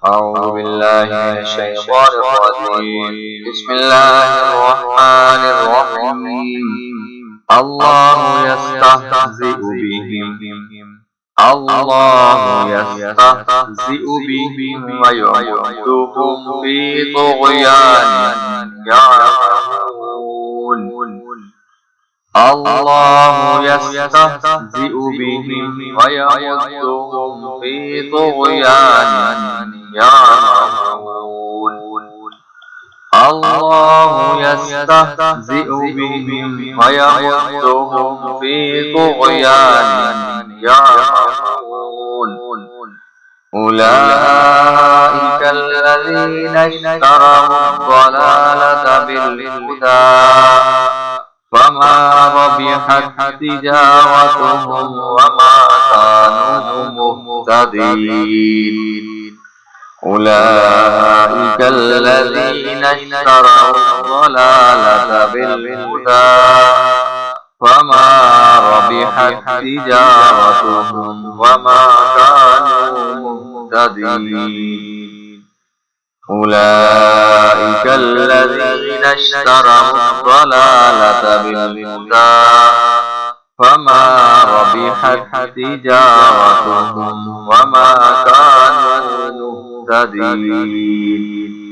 أعوذ بالله من الشيطان الرجيم. بسم الله الرحمن الرحيم. الله يستهزئ بهم الله يستهزئ بهم ويمدهم في طغيان يعمهون. الله يستهزئ بهم ويمدهم في طغيان يعمهون. الله يستهزئ بهم ويمدهم في طغيان يعمهون. أولئك الذين اشتروا الضلالة بالهدى فما ربحت تجارتهم وما كانوا مهتدين. أولئك الذين اشتروا الضلالة بالهدى فما ربحت تجارتهم وما كانوا مهتدين. أولئك الذين اشتروا الضلالة بالهدى فما ربحت تجارتهم وما كانوا مهتدين.